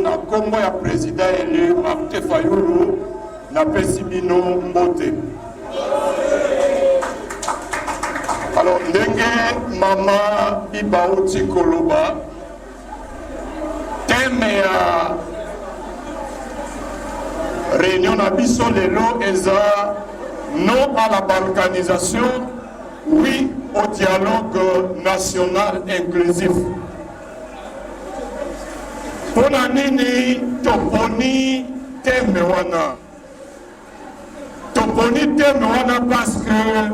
na kombo ya président élu Martin Fayulu na pesibino mbote. Alors ndenge mama Ibauti Koloba thème ya réunion na biso lelo eza non à la balkanisation, oui au dialogue national inclusif. Pona nini toponi thème wana? Toponi thème wana parce que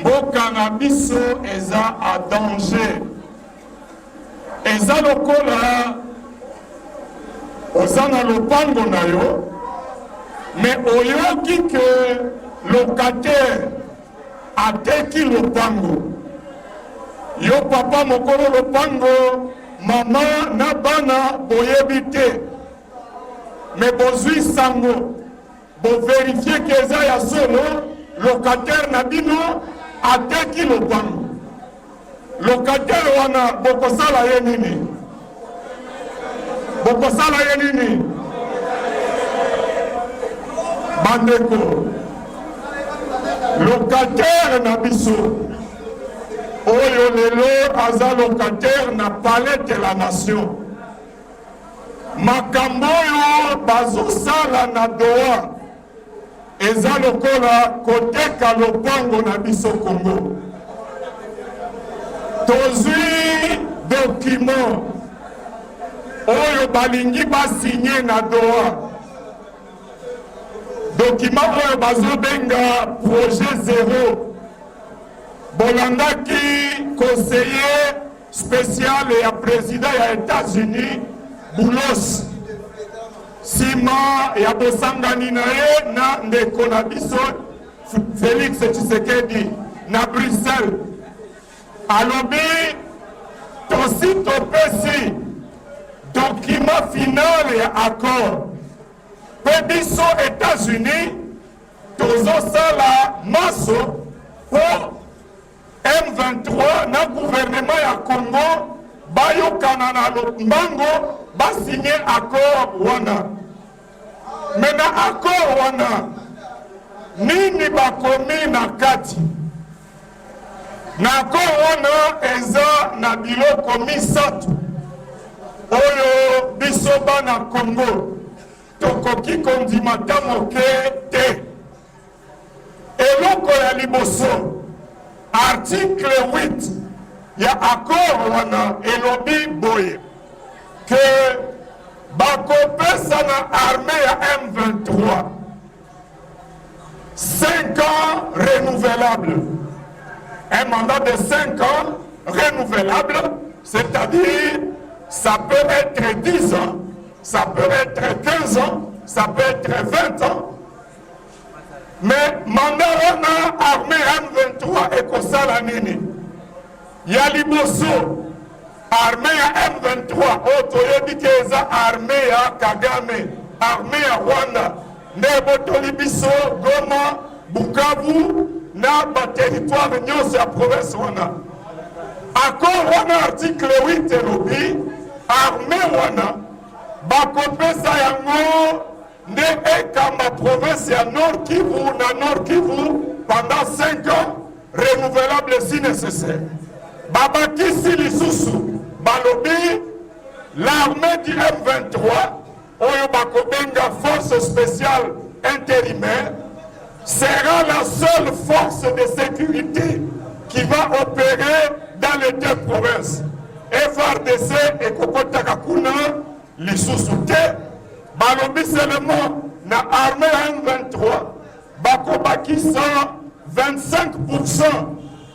mboka na biso eza à danger. Eza lokola oza na lopango na yo, mais oyoki que locataire ateki lopango. Yo papa mokolo lopango, mama na bana boyebi te, mais bozwi sango bo vérifier que eza ya solo locataire na bino ateki lopango. Locataire wana bokosala ye nini? Bokosala ye nini? Bandeko, locataire na biso oyo lelo aza locataire na palais de la nation. Makambo oyo bazosala na doa eza lokola koteka lopango na biso Congo. Tozwi document oyo balingi basigné na doa. Document oyo bazobenga projet zéro. Bolandaki conseiller spécial ya président ya États-Unis Boulos sima ya bosangani na ye na ndeko na biso Félix Tshisekedi na Bruxelles. Alobi tosi topesi document final ya accord pe biso États-Unis tozosala maso po M23 na gouvernement ya Congo bayokana na lombango basigné accord wana. Mena accord wana nini bakomi na kati? Na accord wana eza na biloko misatu oyo biso bana Congo tokoki kondima ta moke te. Eloko ya liboso, article 8 ya accord wana elobi boye que bakopesa na armée ya M23 5 ans renouvelable. Un mandat de 5 ans renouvelable, c'est-à-dire ça peut être 10 ans, ça peut être 15 ans, ça peut être 20 ans. Mais mandat wana armée M23 ekosala nini? Ya liboso armée ya M23 oyo toyebi ke eza armée ya Kagame, armée ya Rwanda nde ebotoli biso Goma, Bukavu na baterritoire nyonso ya province wana. Accord wana article 8 elobi armée wana bakopesa yango nde ekamba province ya Nord Kivu na Nord Kivu pendant 5 ans renouvelable si nécessaire. Babakisi lisusu balobi l'armée du M23 oyo bakobenga force spéciale intérimaire sera la seule force de sécurité qui va opérer dans les deux provinces. FRDC et Kokotaka Kuna lisusu te balobi seulement na armée M23 bakobaki 25%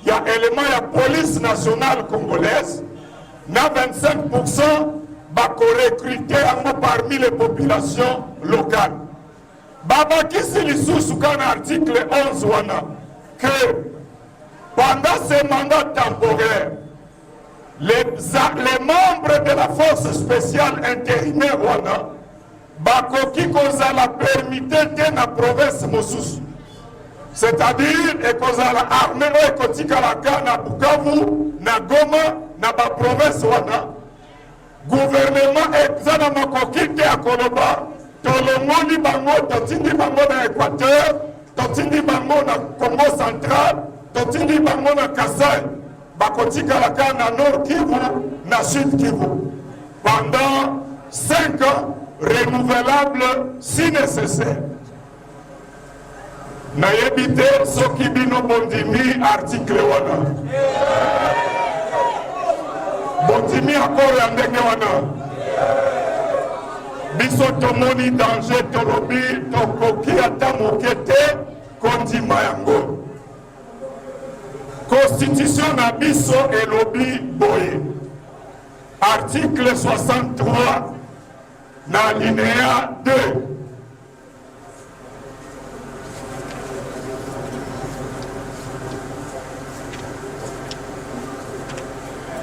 ya élément ya police nationale congolaise na 25% bako recruter yango parmi les populations locales. Babakisi lisusu kana article 11 wana que pendant ce mandat temporaire les membres de la force spéciale intérimaire wana bakoki kozala permité te na province mosusu, c'est-à-dire ekozala armée oyo ekotikalaka na Bukavu na Goma na baprovince wana. Gouvernement eza na makoki te akoloba tolongoli bango totindi bango na Équateur, totindi bango na Congo central, totindi bango na Kasai, bakotikalaka na Nord Kivu na Sud Kivu pendant 5 ans renouvelable si nécessaire. Nayebi te soki bino bondimi article wana bondimi akoro ya ndenge wana biso tomoni danger tolobi tokoki ata moke te kondima yango. Constitution na biso elobi boye article 63 na alinéa 2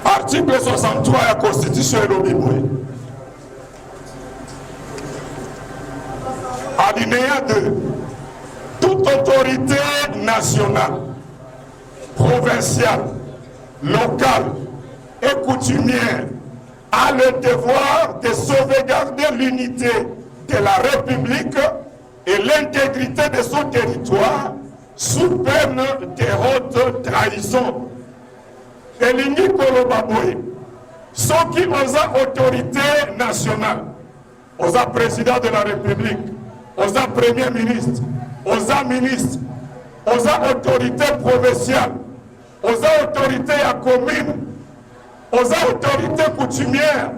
article 63 ya constitution elobi boye alinéa 2 toute autorité nationale, provinciale, locale et coutumière a le devoir de sauvegarder l'unité de la République et l'intégrité de son territoire sous peine de haute trahison. Elingi koloba boye soki oza autorité nationale, oza président de la République, oza premier ministre, oza ministre, oza autorité provinciale, oza autorité ya commune, oza autorité coutumière,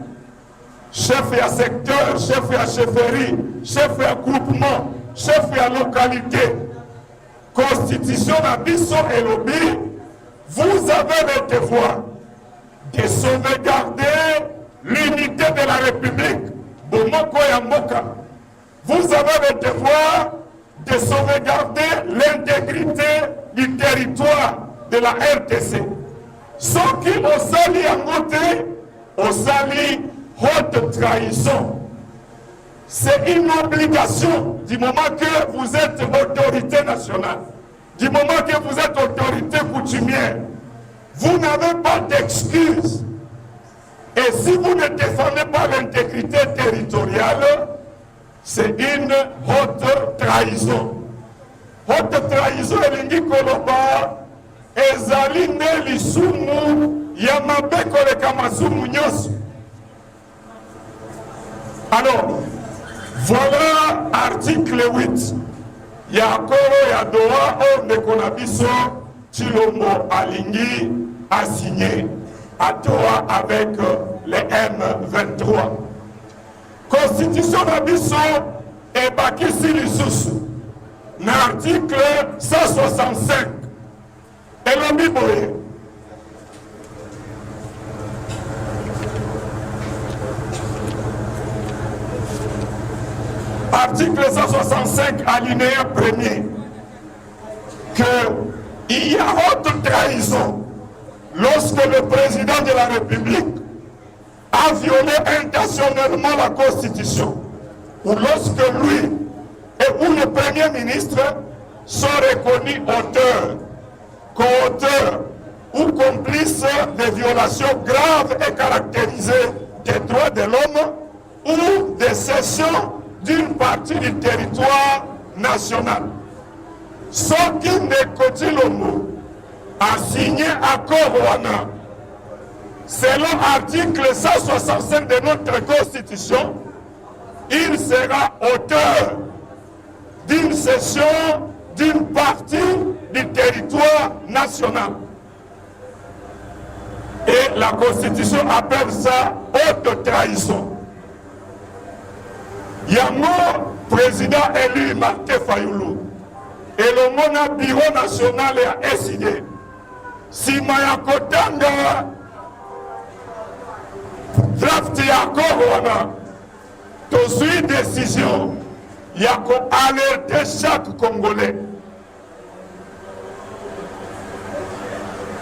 chef ya secteur, chef ya chefferie, chef ya groupement, chef ya localité. Constitution na biso elobi, vous avez le devoir de sauvegarder l'unité de la République. Bomoko ya mboka. Vous avez le devoir de sauvegarder l'intégrité du territoire de la RDC. Ce qui osali yango te, osali haute trahison. C'est une obligation du moment que vous êtes autorité nationale, du moment que vous êtes autorité coutumière. Vous n'avez pas d'excuse. Et si vous ne défendez pas l'intégrité territoriale, c'est une haute trahison. Haute trahison elingi koloba ezali nde lisumu ya mabe koleka masumu nyonso. Alors, voilà article 8 ya akoro ya Doha oyo ndeko na biso Tshilombo alingi a signé à Doha avec les M23. Constitution na biso ebakisi lisusu na article 165 elobi boye article 165 alinéa 1er lorsque le président de la République a violé intentionnellement la Constitution, ou lorsque lui ou le Premier ministre sont reconnus auteurs, co-auteurs ou complices de violations graves et caractérisées des droits de l'homme ou de cession d'une partie du territoire national. Ceux qui ne continuent à signer accord WANA, selon l'article 165 de notre Constitution, il sera auteur d'une cession d'une partie du territoire national. Et la Constitution appelle ça haute trahison. Yango, président élu Martin Fayoulou, et le Mona Bureau national a décidé, si Mayakotanga draft Yakorwana, to suit décision, Yako alerter chaque Congolais.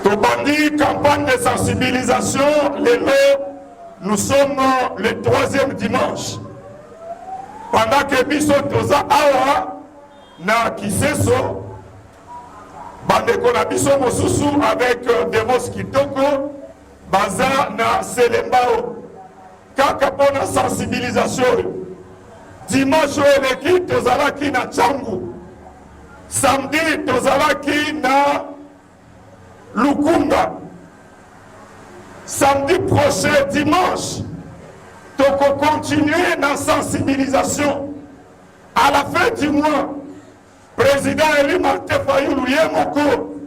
Tobandi, campagne de sensibilisation, nous sommes le 3e dimanche. Pendant que biso toza awa na Kiseso, bandeko na biso mosusu avec Demos Kitoko, baza na Selembao, kaka pona sensibilisation. Dimanche eleki tozalaki na Tchangu, samedi tozalaki na Lukunga, samedi prochain dimanche toko continuer la sensibilisation. À la fin du mois, président élu Martin Fayoulou Yemoko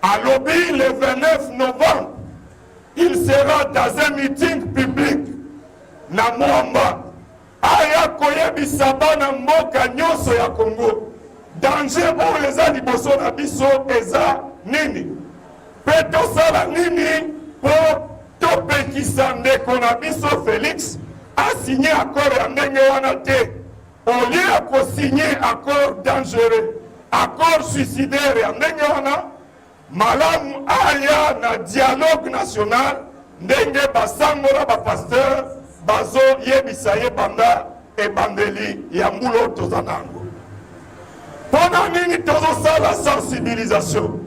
à Lobby le 29 novembre, il sera dans un meeting public na Mwamba. Aya koyebi sabana mboka nyonso ya Congo. Danger oyo eza liboso na biso eza nini? Pe tosala nini po topekisa ndeko na biso Félix a signé accord ya ndenge wana te? Au lieu ya kosigner accord dangereux, accord suicidaire ya ndenge wana, malamu aya na dialogue national ndenge basangola bapasteur bazo yebisa ye banda ebandeli ya mbulo tozanango. Pona nini tozosala sensibilisation?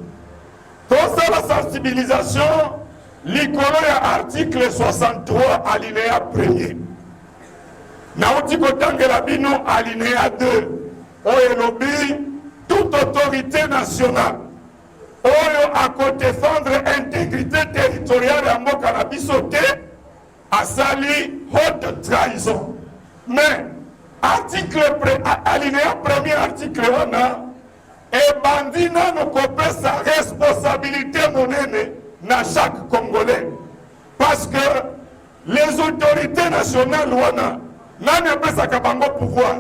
Tozosala sensibilisation likolo ya article 63 alinéa 1er. Nauti kotangela bino alinéa 2 oyo elobi toute autorité nationale oyo akodéfendre intégrité territoriale ya mboka na biso te asali haute trahison. Mais article alinéa 1er article wana ebandi nano kopesa responsabilité monene na chaque Congolais, parce que les autorités nationales wana nani apesaka bango pouvoir?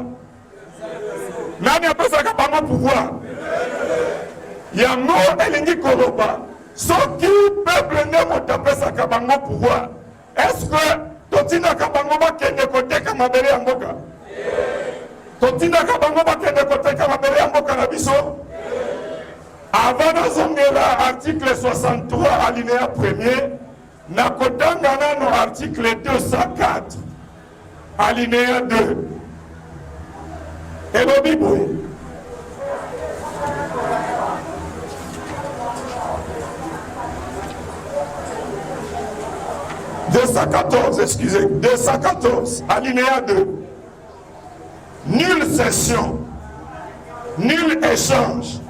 Nani apesaka bango pouvoir? Yango elingi koloba soki peuple nde moto apesaka bango pouvoir, est-ce que totindaka bango bakende koteka mabele ya mboka? Totindaka bango bakende koteka mabele ya mboka na biso? Avant nazongela article 63 alinéa 1er, nakotanga nano article 204 alinéa 2 elobi boye. 214, excusez, 214, alinéa 2. Nulle cession, nul échange,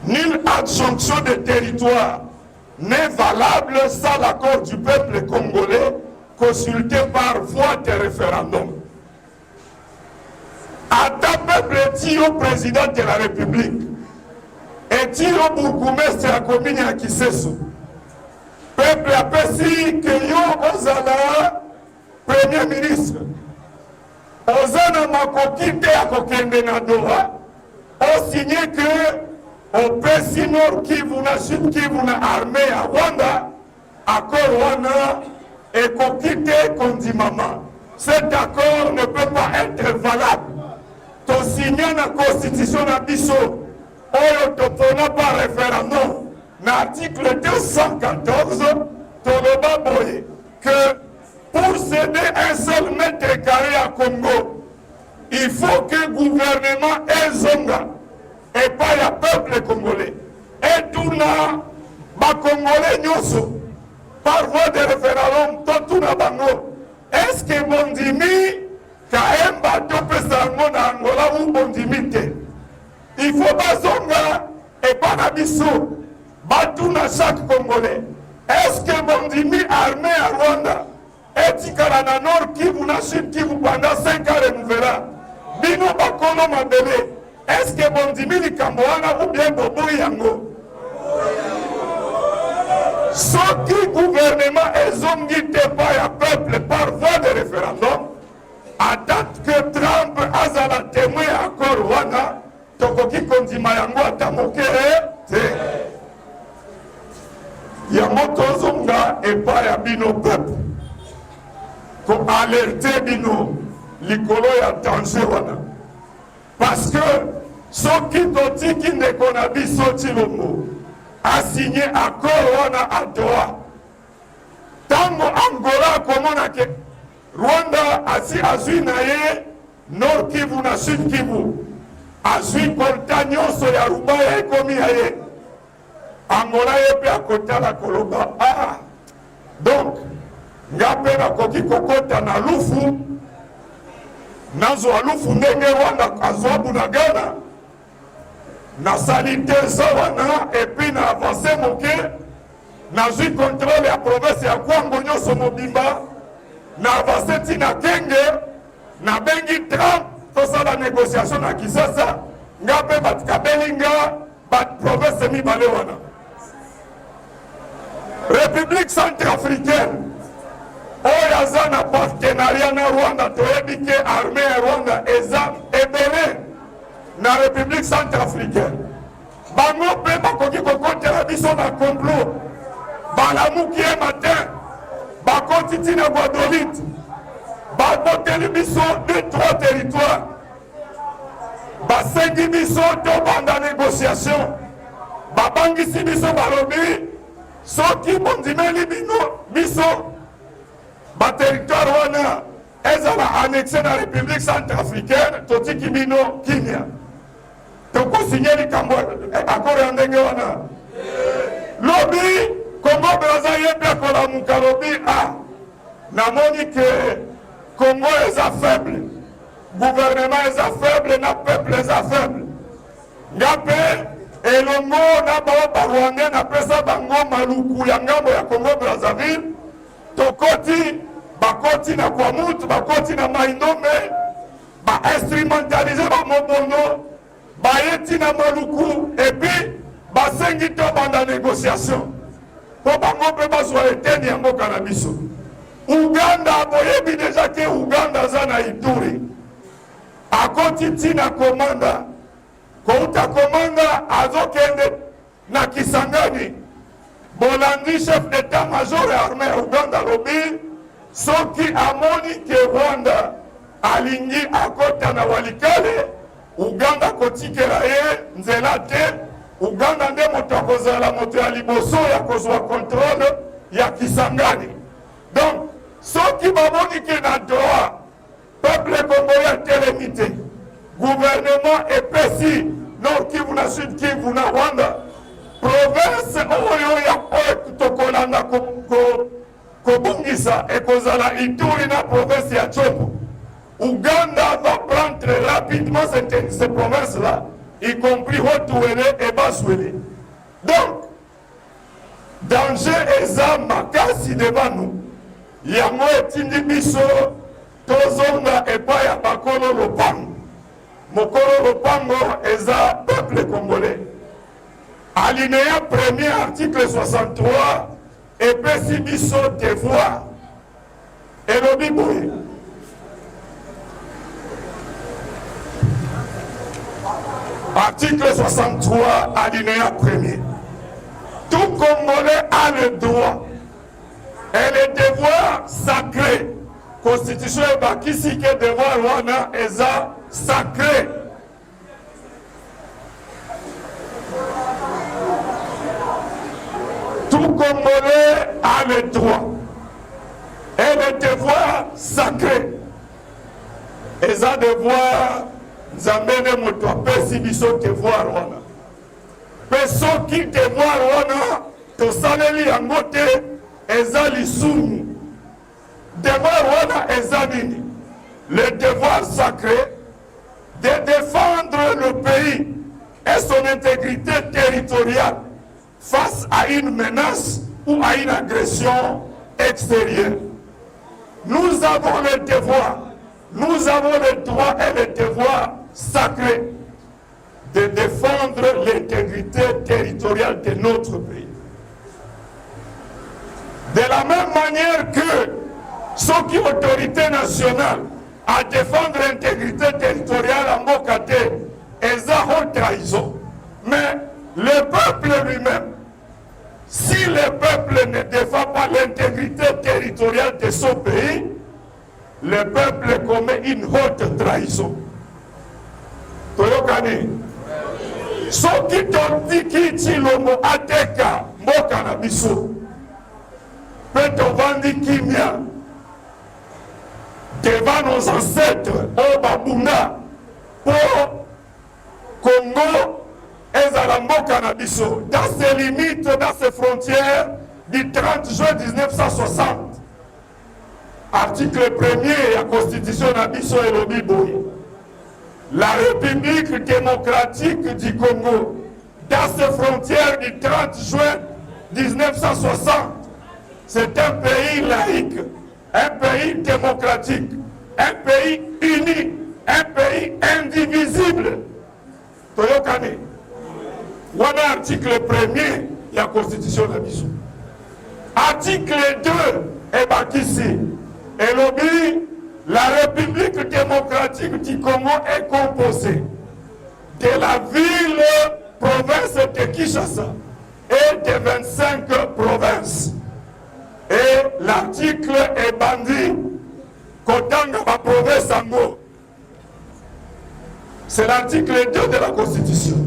nulle adjonction de territoire n'est valable sans l'accord du peuple congolais consulté par voie de référendum. Ata peuple est au président de la République, est au bourgmestre à commune à Kiseso. Peuple apprécie que yo ozala premier ministre. Ozana makokite à kokende na Doha. On signe que au Pessi Nord Kivu na Sud Kivu na armée à Rwanda, accord wana et kokite kondimama. Cet accord ne peut pas être valable. To signer la constitution na biso, oyo to pona par référendum. L'article 214, toloba boye que pour céder un seul mètre carré à Congo, il faut que le gouvernement ezonga et pas le peuple congolais. Et tout là, les Congolais nyoso, par voie de référendum, tout na bango. Est-ce que Bondimi, Kaemba, Topesango na Angola ou Bondimi te? Il faut pas zonga et pas nabiso, batou na chaque Congolais. Est-ce que Bondimi armé à Rwanda, etikala na Nord Kivu na Sud Kivu pendant 5 ans renouvelable? Bino bakolo mabele. Est-ce que Bondimi likambo wana ou bien bobo yango? Soki gouvernement ezongi te pa ya peuple par voie de référendum, à date que Trump azala témoin accord wana, tokoki kondima yango ata moke te. Yango tozonga epa ya bino peuple ko alerte bino likolo ya danger wana, parce que soki totiki ndeko na biso Tshilombo a signé accord wana à Doha, tango Angola akomona ke Rwanda asi azwi na ye Nord Kivu na Sud Kivu, azwi kolta nyonso ya Rubaya ekomi ya ye, Angola ye pe akotala koloba donc nga mpe nakoki kokota na lufu, nazwa lufu ndenge Rwanda azwa Bunagana, nasali te so wana epuis na avance moke, nazwi contrôle ya province ya Kwango nyonso mobimba, na avance ntina Kenge, nabengi Trump tosala négociation na Kinshasa, nga mpe batikabeli nga baprovince mibale wana. République centrafricaine oyo aza na partenariat na Rwanda, toyebi ke armée ya Rwanda eza ebele na République centrafricaine. Bango mpe bakoki kokotela biso na complot, balamuki ye matin bakoti ntina Guadeloupe, baboteli biso 2-3 territoires, basengi biso tobanda négociation, babangisi biso balobi soki bondimeli bino biso baterritoire wana ezala annexé na République centrafricaine, totiki bino kimia, tokosinye likambo akoro ya ndenge wana. Lobi Congo Brazza ye mpe akolamuka lobi namoni ke Congo eza faible, gouvernement eza faible na peuple eza faible, nga mpe elongo na bao barwandais napesa bango maluku ya ngambo ya Congo Brazzaville, tokoti bakoti na Kwamutu, bakoti na Maindombe, ba-instrumentalize bamobondo, bayeti na maluku, epi basengi to banda négociation po bango mpe bazwa eteni ya mboka na biso. Uganda boyebi deja ke Uganda aza na Ituri, akoti ntina komanda, kouta komanda azokende na Kisangani, bolandi chef d'état-major ya armée ya Uganda lobi soki amoni ke Rwanda alingi akota na Walikale, Uganda kotikela ye nzela te. Uganda nde moto akozala moto ya liboso ya kozwa contrôle ya Kisangani. Donc soki bamoni ke na Doha peuple congolais telemi te, gouvernement epesi Nord Kivu na Sud Kivu na Rwanda, province oyo ya oyo tokolanda kobungisa ekozala Ituri na province ya Chopo. Uganda va prendre rapidement ces provinces-là, y compris Haut-Ouélé et Basse-Ouélé. Donc, danger eza makasi devant nous. Yango etindi biso tozonga epai ya bakolo lopango. Mokolo lopango eza peuple congolais. Alinéa 1er article 63 epesi biso devoir. Elobi boye. Article 63, alinéa 1er. Tout Congolais a le droit et le devoir sacré. Constitution est bakisi que devoir wana eza sacré. Tout Tout Congolais a le droit et le devoir sacré. Et ça devoir, nous amène mon toit, si biso devoir wana. Personne qui devoir wana, to saleli angote, eza lisumu. Devoir wana eza nini. Le devoir sacré de défendre le pays et son intégrité territoriale face à une menace ou à une agression extérieure. Nous avons le devoir, nous avons le droit et le devoir sacré de défendre l'intégrité territoriale de notre pays. De la même manière que ceux qui ont autorité nationale à défendre l'intégrité territoriale en Mokate et haute trahison. Mais le peuple lui-même, si le peuple ne défend pas l'intégrité territoriale de son pays, le peuple commet une haute trahison. Toyokani. Ceux qui t'ont dit qu'il dit le mot Ateka, Mokanabiso, peut-on vendre Kimia devant nos ancêtres au Babuna pour Congo et Zalambo Canabiso, dans ses limites, dans ses frontières du 30 juin 1960. Article 1er de la Constitution Nabiso et Lobiboy. La République démocratique du Congo, dans ses frontières du 30 juin 1960, c'est un pays laïque, un pays démocratique, un pays uni, un pays indivisible. Toyokane. Voilà l'article 1er de la Constitution de la Mission. Article 2 est bâtissé. Et l'objet, la République démocratique du Congo est composée de la ville-province de Kinshasa et de 25 provinces. Et l'article est bandit. Kotanga ma province Ango. C'est l'article 2 de la Constitution.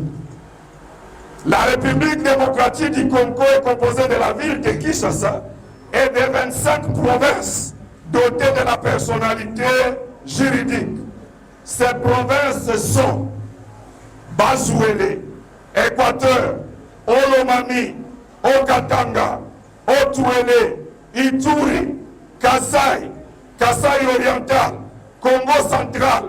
La République démocratique du Congo est composée de la ville de Kinshasa et de 25 provinces dotées de la personnalité juridique. Ces provinces sont Bazouélé, Équateur, Olomami, Okatanga, Otuélé, Ituri, Kasai, Kasai oriental, Congo central,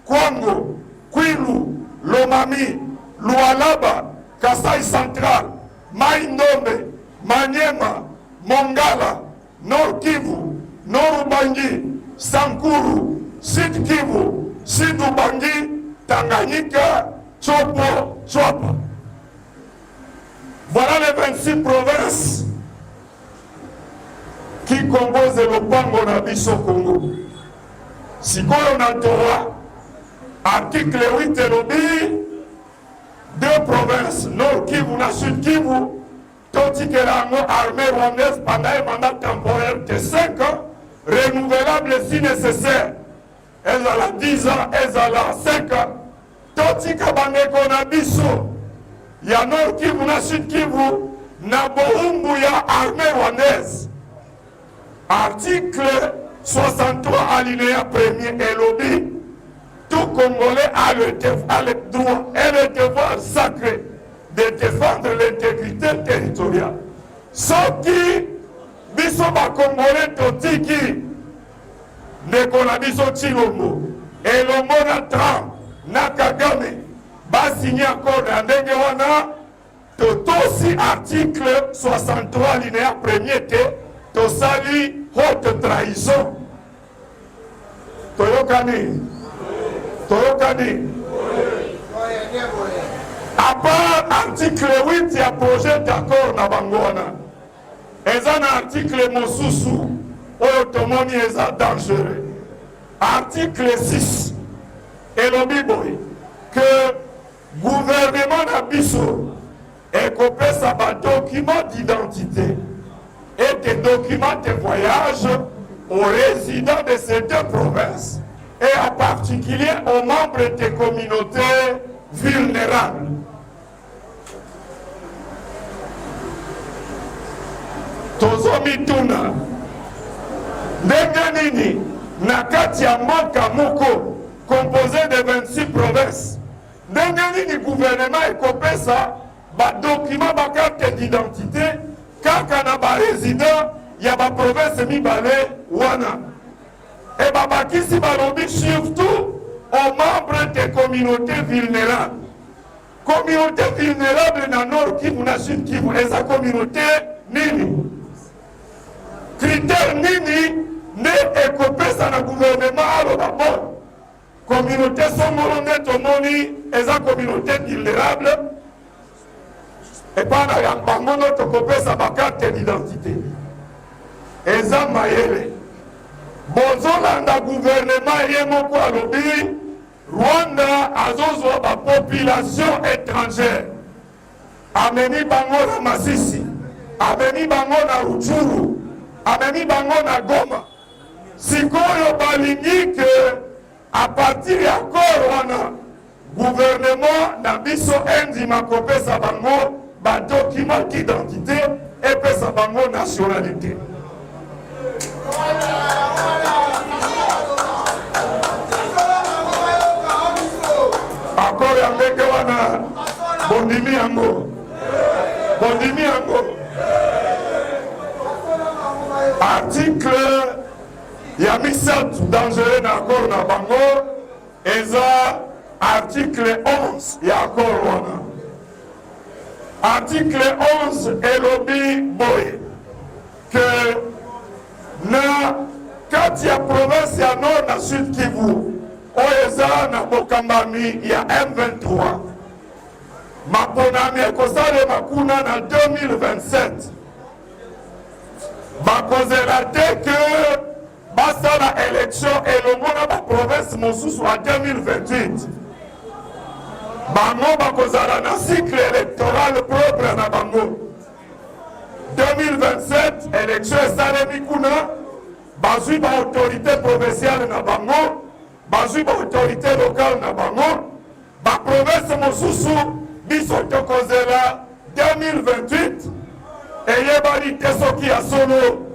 Kwango, Kwilu, Lomami, Lualaba, Kasai central, Maïndombe, Maniema, Mongala, Nord Kivu, Nord Ubangi, Sankuru, Sud Kivu, Sud Ubangi, Tanganyika, Chopo, Chwapa. Voilà les 26 provinces qui composent le Congo Nabiso Congo. Si on a droit, article 8 et lobby, deux provinces, Nord Kivu et Sud Kivu, tandis que l'armée rwandaise pendant un mandat temporaire de 5 ans, renouvelable si nécessaire. Elle a 10 ans, elle a 5 ans. Tandis que Bandeko Nabiso, il y a Nord Kivu et Sud Kivu, Nabohumbu y a armée rwandaise. Article 63 alinéa 1er et lobby. Tout Congolais a le droit et le devoir sacré de défendre l'intégrité territoriale. Ceux qui, bisoba Congolais totiki, ne konabiso Chilombo, et l'ombo na Trump, na Kagame, va signer encore un déguewana, tout aussi article 63 alinéa 1er to sali haute trahison. Toyokani. Toyokani. À part article 8, il y a projet d'accord na Bangwana. Et un article Mosusu, Oyotomoni est dangereux. Article 6, et l'obiboy, que gouvernement Nabiso est coupé sa document d'identité et des documents de voyage aux résidents de ces deux provinces et en particulier aux membres des communautés vulnérables. tomituna ndenge nini na kati ya mboka moko composé de 26 provinces ndenge nini gouvernement ekopesa badocument bakarte d'identité kaka na barésident ya baprovince mibale wana e babakisi balobi surtout aux membres des communautés vulnérables. Communauté vulnérable na Nord Kivu na Sud Kivu eza communauté nini? Critère nini ne ekopesa na gouvernement aloba bon communauté songolo nde tomoni eza communauté vulnérable epa na bango no tokopesa bakarte d'identité eza mayele bozolanda gouvernement ye moko alobi Rwanda azozwa ba population étrangère ameni bango na Masisi ameni bango na Rutshuru ameni bango na Goma sikoyo balingi ke à partir ya kor wana gouvernement na biso endima kopesa bango ba document d'identité epesa bango nationalité. Encore ya ndenge wana bondimi yango article ya misatu dangereux na accord na bango eza article 11 ya accord wana article 11 elobi boye que na kati ya province ya Nord na Sud Kivu oyo eza na bokambami ya M23 maponami ekosalema kuna na 2027 bakozela te ke basala élection elongo na baprovince mosusu ya 2028 bango bakozala na cycle électoral propre na bango 2027 élection esalemi kuna bazwi baautorité provinciale na bango bazwi baautorité locale na bango baprovince mosusu biso tokozela 2028 eyebani te soki ya solo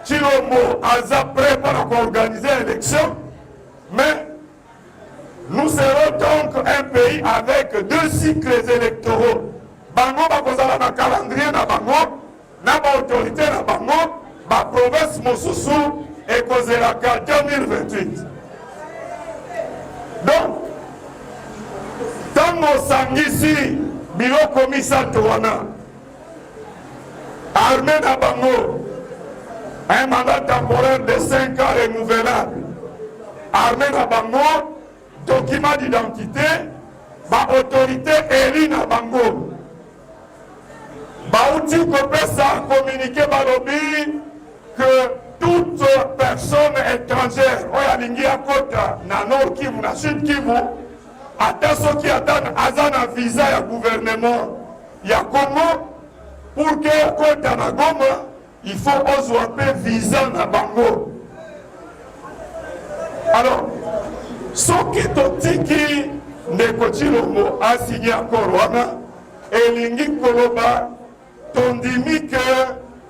Chilombo aza prêt pour organiser l'élection, mais nous serons donc un pays avec 2 cycles électoraux. Bango bakozala na calendrier na bango, na ba autorité na bango, ba province mosusu ekozela ka 2028. Donc, tango sangisi biloko misato wana, armée na bango, un mandat temporaire de 5 ans renouvelable. Armée na bango, document d'identité, ba autorité élie na bango. Ba outil kopesa communiquer balobi que toute personne étrangère, oya lingi akota na Nord Kivu na Sud Kivu, ata soki ata azana visa ya gouvernement ya Congo pour que akota na Goma il faut ozwa visa na bango. Alors, soki totiki ndeko Chilombo a signé accord wana elingi koloba tondimi ke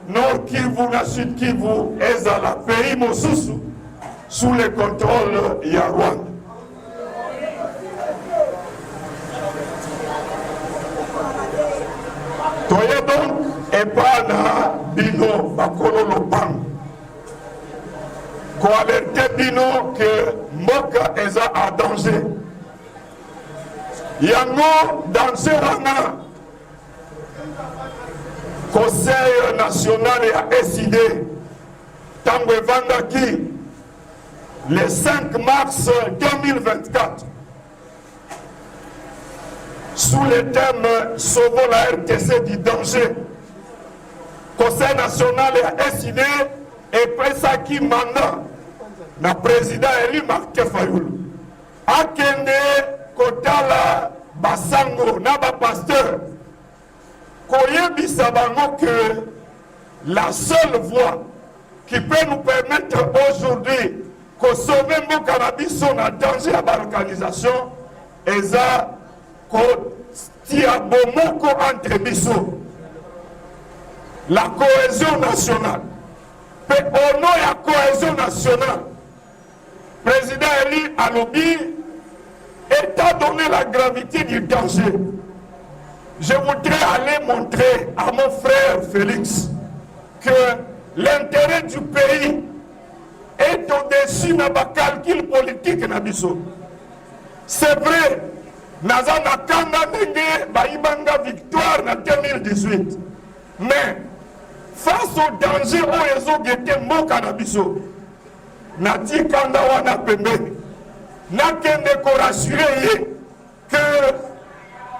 Nord Kivu na Sud Kivu ezala pays mosusu sous le contrôle ya Rwanda. Toye donc epana bino bakolo lopango ko alerte bino que mboka eza en danger yango danger wana conseil national ya SID tango evandaki le 5 mars 2024 sous le thème sauvons la RTC du danger. Conseil national et SID et pesaki mandat na président élu Marc Fayoulou akende kotala basango na ba pasteur koyebisa bango que la seule voie qui peut nous permettre aujourd'hui de sauver mboka na biso na danger ya balkanisation eza kotia bomoko entre biso. La cohésion nationale, au nom de la cohésion nationale, le président Eli Alobi, étant donné la gravité du danger, je voudrais aller montrer à mon frère Félix que l'intérêt du pays est au-dessus de la calcul politique. C'est vrai, naza nakanga ndenge baibanga victoire en 2018, mais face au danger oyo ezogete mboka na biso, natikanga wana pembeni nakende korasure ye que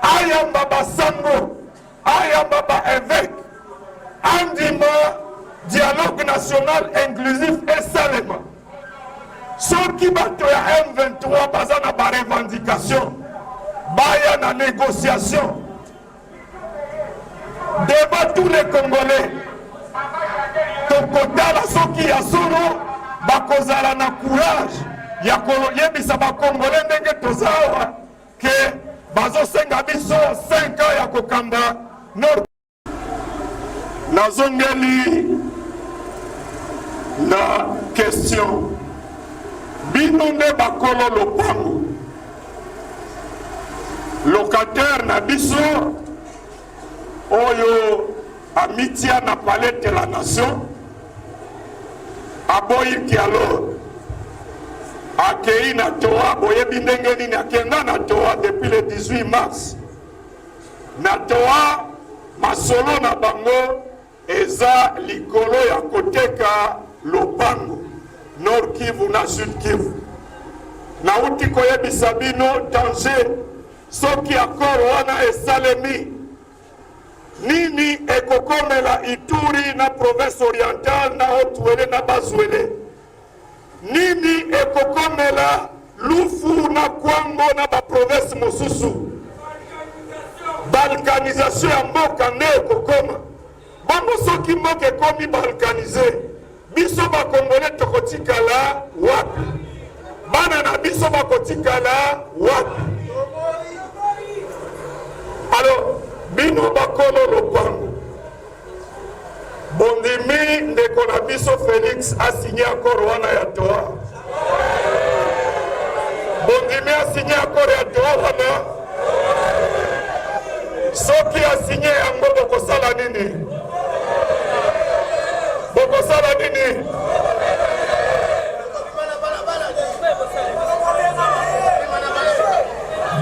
ayamba basango, ayamba baévêque, andima dialogue national inclusif esalema. Soki bato ya M23 baza na ba revendication, baya na négociation devant tous les Congolais. Tokotala soki ya solo bakozala na courage ya koyebisa ba Congolais ndenge tozawa ke bazosenga biso 5 ans ya kokamba Nord. Nazongeli na question bino nde bakolo lopango locataire na biso oyo amitia na palais de la nation aboyiki alors akei na toa boyebi ndenge nini akenda na toa depuis le 18 mars na toa masolo na bango eza likolo ya koteka lopango Nord Kivu na Sud Kivu. Nauti koyebisa bino danger soki akoro wana esalemi nini ekokomela Ituri na province orientale na Haut-Uele na Bas-Uele, nini ekokomela Lufu na Kwango na ba province mosusu. Balkanisation ya mboka nde ekokoma bongo soki mboka ekomi balkanize biso bakongole tokotikala wapi, bana na biso bakotikala wapi? Alors bino bakolo lopango bondimi ndeko na biso Félix asigné accord wana ya toa, bondimi asigné accord ya toa wana, soki asigné yango bokosala nini? Bokosala nini?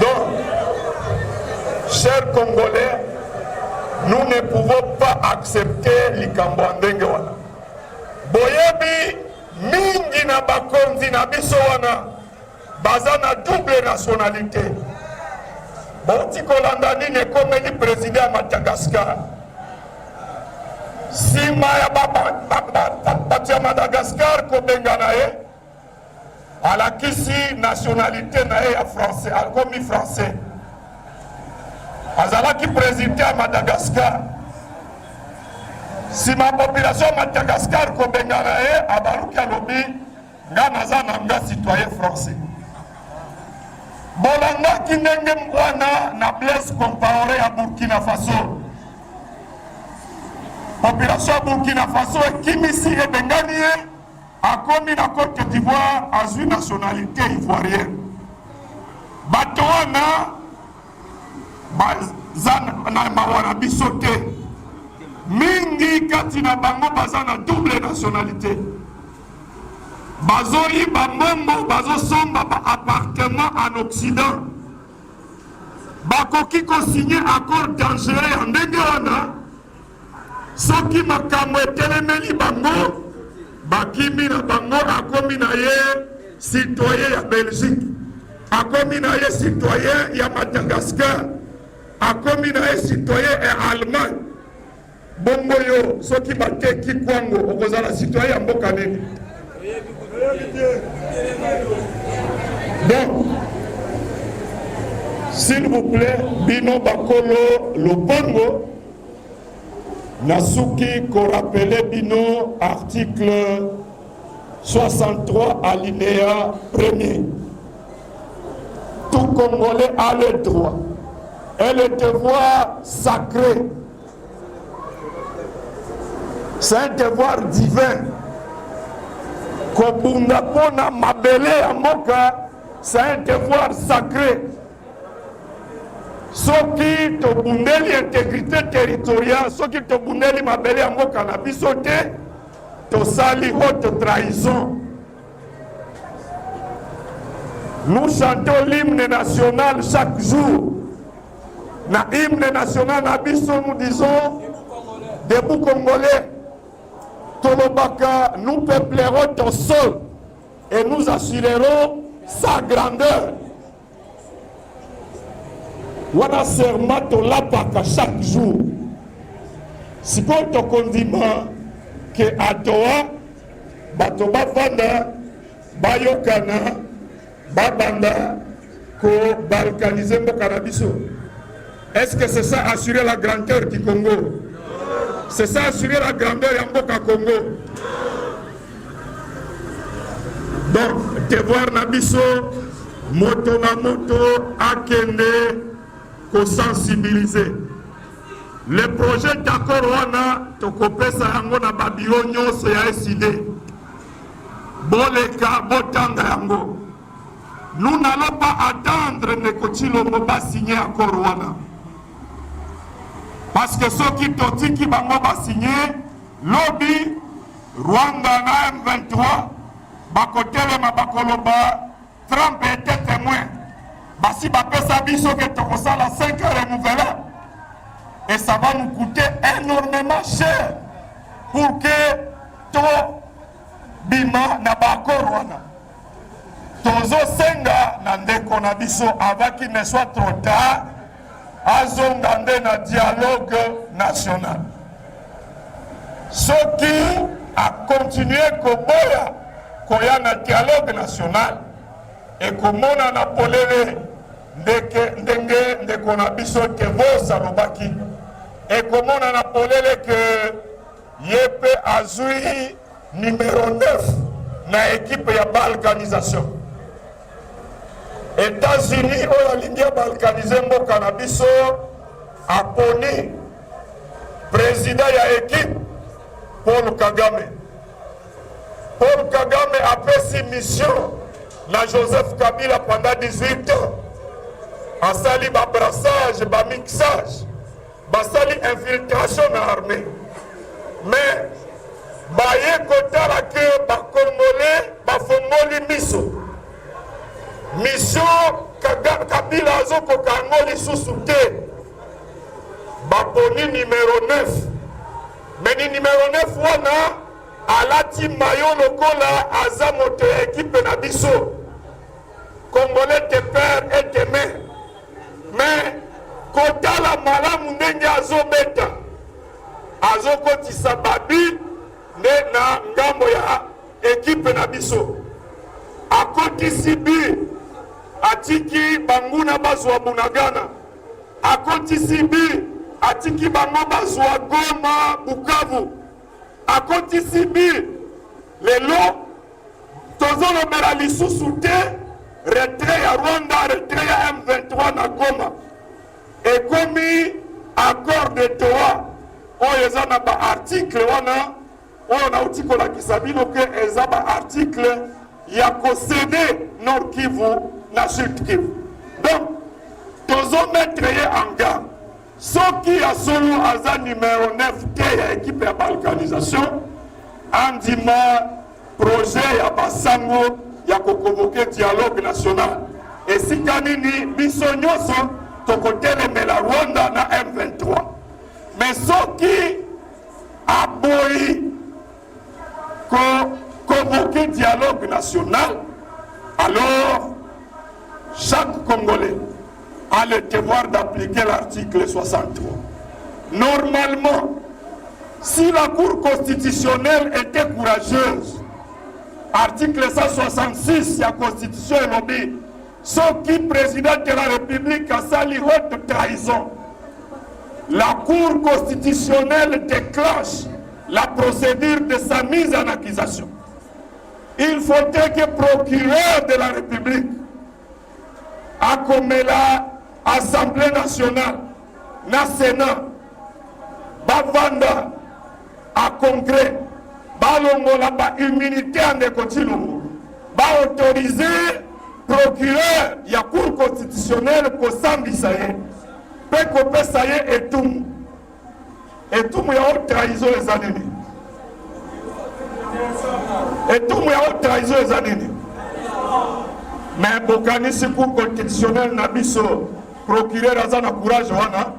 Donc, chers Congolais, nous ne pouvons pas accepter likambo ndenge wana. Boyebi mingi na bakonzi na biso wana baza na double nationalité. Boti kolanda nini ekomeli président ya Madagascar. Sima ya batu ya Madagascar kobenga na ye alakisi nationalité na ye ya français, akomi français. Azalaki président ya Madagascar. Sima population ya Madagascar kobenga na ye abaluki alobi nga naza na nga citoyen français. Bolangaki ndenge wana na Blaise Compaoré ya Burkina Faso. Population ya Burkina Faso ekimisi ebengani ye akomi na Côte d'Ivoire azwi nationalité ivoirienne. Bato wana baza na mawana biso te, mingi kati na bango baza na double nationalité. Bazoyiba mbongo, bazosomba ba appartement en Occident. Bakoki kosigner accord dangereux ya ndenge wana soki makambo etelemeli bango bakimi na bango akomi na ye citoyen ya Belgique, akomi na ye citoyen ya Madagascar, akomi na ye citoyen ya Allemagne. Bongo yo soki bateki kwango okozala citoyen ya mboka nini? Donc, s'il vous plaît, bino bakolo lopango nasuki ko rappeler bino article 63 alinéa 1er. Tout Congolais a le droit et le devoir sacré, c'est un devoir divin kobunda pona mabele ya mboka, c'est un devoir sacré. Soki tobundeli intégrité territoriale, soki tobundeli mabele ya mboka na biso te, tosali haute trahison. Nous chantons l'hymne national chaque jour. Na hymne national na biso, nous disons debout Congolais. Tolobaka, nous peuplerons ton sol et nous assurerons sa grandeur. Wana serment tolapaka chaque jour. Si quoi to condiment que atoa bato bavanda bayokana babanda ko balkaniser mboka na biso. Est-ce que c'est ça assurer la grandeur du Congo? C'est ça assurer la grandeur de Mboka Congo? Donc, devoir nabiso, moto na moto, akende, ko sensibiliser. Le projet d'accord wana, tokopesa yango na babiro nyonso ya SID. Boleka, botanga yango. Nous n'allons pas attendre Nekochilombo ba signer accord wana. Parce que ceux qui totiki bango ba signé, lobby, Rwanda na M23, bakotele ma bakoloba, Trump était témoin. Basi bapesa biso que tokosa la 5 ans renouvelable. Et ça va nous coûter énormément cher pour que to bima na bakor wana. Tozo senga na ndeko na biso avant qu'il ne soit trop tard. Azongande na dialogue national. Ce qui a continué koboya koya na dialogue national et komona na polele ndenge ndeko na biso ke vosa lobaki et komona na polele que yepe azui numéro 9 na équipe ya balkanisation. États-Unis oyo alingi balkaniser mboka na biso aponi président ya équipe Paul Kagame. Paul Kagame a fait mission na Joseph Kabila pendant 18 ans. Asali ba brassage, ba mixage, basali infiltration na armée. Mais baye kotala ke ba Congolais ba fongoli miso. Mission Kabila azoko kangoli sous-souté. Baponi numéro 9. Mais ni numéro 9 wana alati mayo lokola azamoto équipe na biso. Congolais te père et te mère. Mais kotala malamu ndenge azobeta. Azokotisa babi nde na ngambo ya équipe na biso. Akotisi bi atiki banguna bazwa Bunagana. Akotisi bi atiki bango bazwa Goma, Bukavu. Akotisi bi lelo tozolobela lisusu te retrait ya Rwanda, retrait ya M23 na Goma. Ekomi accord de Doha oyo eza na ba article wana oyo nauti kolakisa bino ke eza ba article ya kosede Nord Kivu na Sud Kivu. Donc tozomettre ye en garde. Soki ya solo aza numéro 9 te ya équipe ya balkanisation andima projet ya basango ya kokonvoke dialogue national. Esika nini biso nyonso tokotelemela Rwanda na M23. Mais soki aboyi convoquer dialogue national, alors chaque Congolais a le devoir d'appliquer l'article 63. Normalement, si la Cour constitutionnelle était courageuse, article 166 de la Constitution est ce qui président de la République a sali haute trahison. La Cour constitutionnelle déclenche la procédure de sa mise en accusation. Il faudrait que le procureur de la République, à comme l'Assemblée nationale, le Sénat, Bavanda, à Congrès, balongola ba immunité andeko Tshilombo baautorize procureur ya cour constitutionnelle kosambisa ye mpe kopesa ye etumu ya haute trahison eza nini? Etumu ya haute trahison eza nini? Mais bokanisi cour constitutionnelle na biso procureur aza na courage wana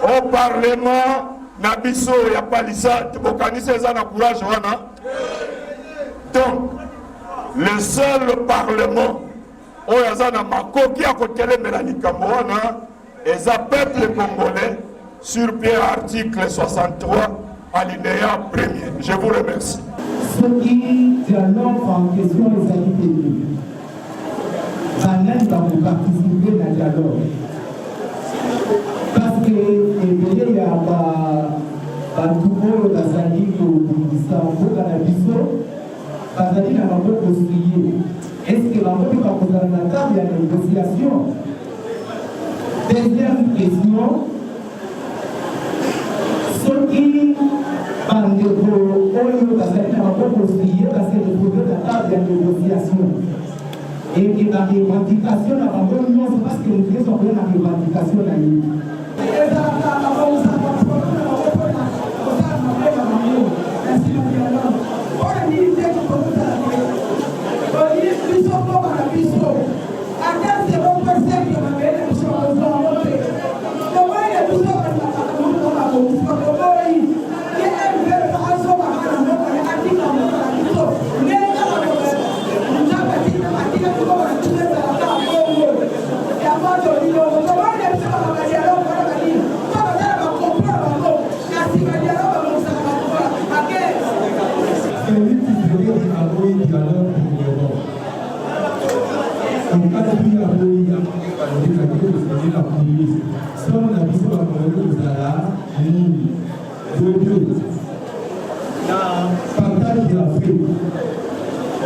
au parlement na biso ya palisa bokanisi eza na courage wana. Donc le seul parlement oyo aza na makoki ya kotelemela likambo wana eza peuple congolais sur pied article 63 alinéa 1er. Je vous remercie. Ce qui dialogue en question les activités, ça vous participer dans le dialogue. Parce que il y a tout le monde qui a dit que Istanbul, dans la biseau, bazali na maboko construire. Est-ce que la maboko va kozala na table ya négociation? Deuxième question, soki bandeko oyo bazali na maboko construire parce que retrouver la table ya négociation et que la revendication na bango nyonso parce que nous faisons bien la revendication na ye.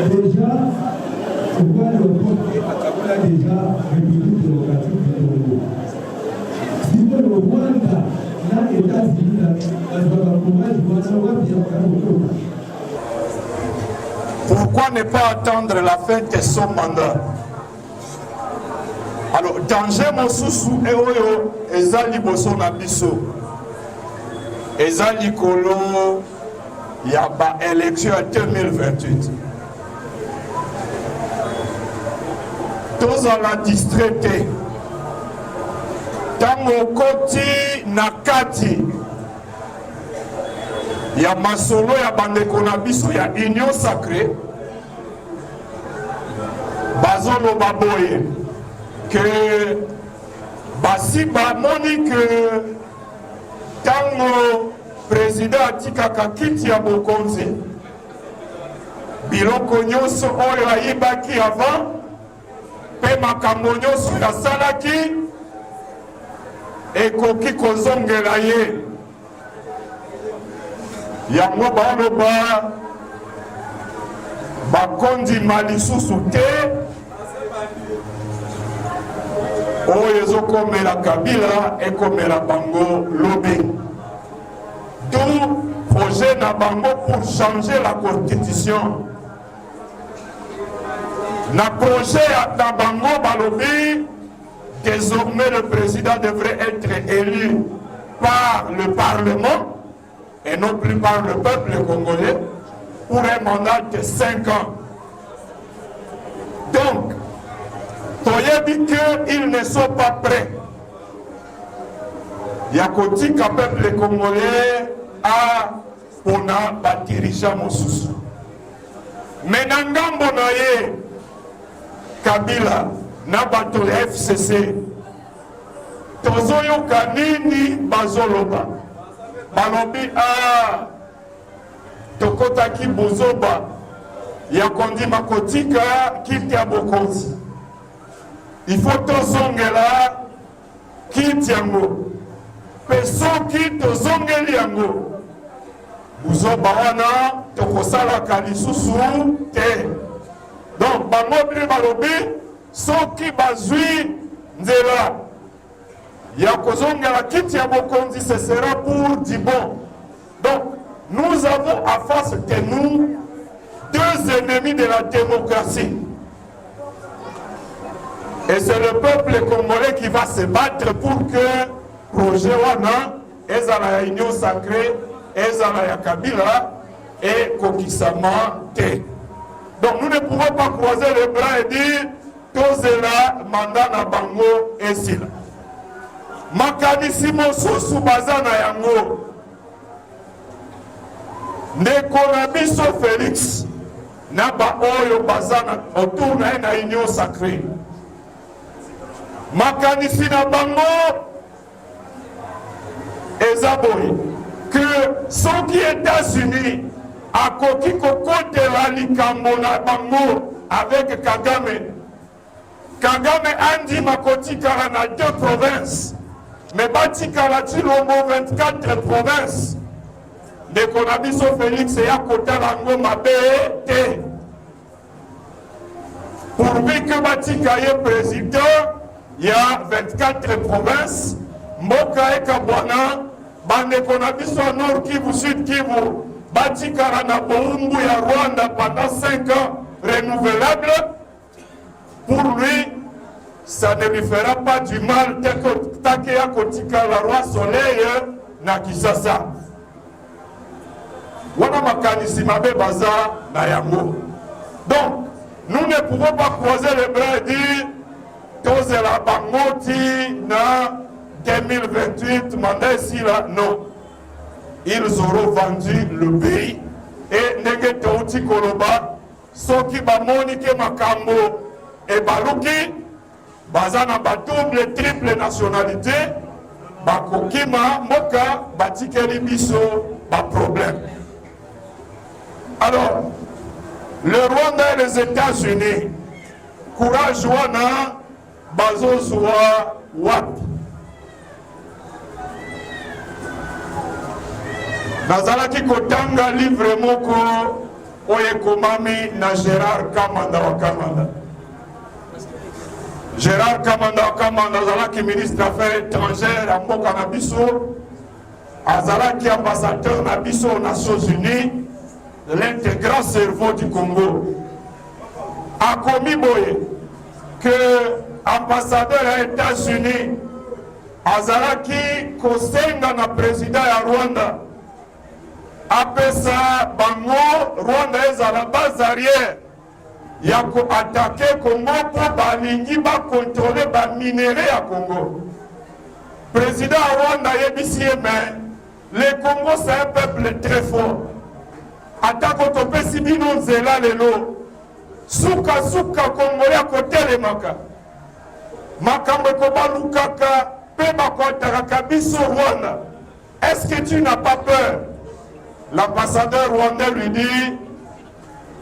Déjà, on voit le Rwanda déjà République démocratique du Congo. Si le Rwanda, là, États-Unis, pourquoi ne pas attendre la fin de son mandat? Alors, danger mosusu eoyo eza liboso na biso. Eza likolo ya ba élection en 2028. Tous à la distraité. Tango koti nakati. Ya masolo ya bandeko na biso ya union sacrée. Bazolo baboye. Que basi bamoni que tango président atikaka kiti ya bokonzi biloko nyonso oyo ayibaki avant mpe makambo nyonso asalaki ekoki kozongela ye. Yango baloba bakondima lisusu te oyo ezokomela Kabila ekomela bango lobi. Tout projet na bango pour changer la constitution. Na projet na bango balobi désormais le président devrait être élu par le Parlement et non plus par le peuple congolais pour un mandat de 5 ans. Donc, toyebi que ils ne sont pas prêts. Yakotika peuple congolais a pona ba dirigeant mosusu. Mais na ngambo na ye Kabila na bato ya FCC tozoyoka nini bazoloba balobi tokotaki bozoba ya kondima kotika kiti ya bokonzi. Il faut tozongela kiti yango pe soki tozongeli yango buzoba wana tokosalaka lisusu te. Donc bango bile balobi soki bazwi nzela ya kozongela kiti ya bokonzi ce sera pour du bon. Donc nous avons à face de nous deux ennemis de la démocratie. Et c'est le peuple congolais qui va se battre pour que projet wana ezala ya union sacrée, ezala ya Kabila et kokisama te. Donc nous ne pouvons pas croiser les bras et dire tozela mandat na bango esila. Makanisi mosusu baza na yango. Ndeko na biso Félix na ba oyo baza na autour na union sacrée. Makanisi na bango ezaboye que soki États-Unis akoki kokotela likambo na bango avec Kagame. Kagame andi makotikala na 2 provinces, mais batikala ti longo 24 provinces. Ndeko na biso Félix ya kotala ngo mabe te. Pourvu que batika ye président, il y a 24 provinces, mboka eka bwana, bandeko na biso Nord Kivu, Sud Kivu, batikala na boumbu ya Rwanda pendant 5 ans renouvelables. Pour lui, ça ne lui fera pas du mal takeya kotika la roi soleil na Kisasa. Wana makanisi mabe baza na yango. Donc, nous ne pouvons pas croiser les bras et dire tozela bangoti na 2028 mandat ici là. Non. Ils auront vendu le pays et ndenge touti koloba soki bamoni ke makambo et baluki bazana ba double triple nationalité bakokima moka batikeli biso ba problème. Alors le Rwanda et les États-Unis courage wana bazozwa wapi? Nazalaki kotanga livre moko oyekomami na Gérard Kamanda wa Kamanda. Gérard Kamanda wa Kamanda azalaki ministre des Affaires étrangères à mboka na biso, azalaki ambassadeur na biso aux Nations Unies, l'intégrant cerveau du Congo. Akomi boye que ambassadeur aux États-Unis azalaki kosenga na président ya Rwanda apesa bango Rwanda ezala base arrière ya ko attaquer Congo pour balingi ba contrôler ba minerais ya Congo. Président Rwanda yebisi mais le Congo c'est un peuple très fort. Atako topesi bino nzela lelo suka Congolais kotelemaka makambo kobalukaka pe bakotaka biso Rwanda. Est-ce que tu n'as pas peur? L'ambassadeur rwandais lui dit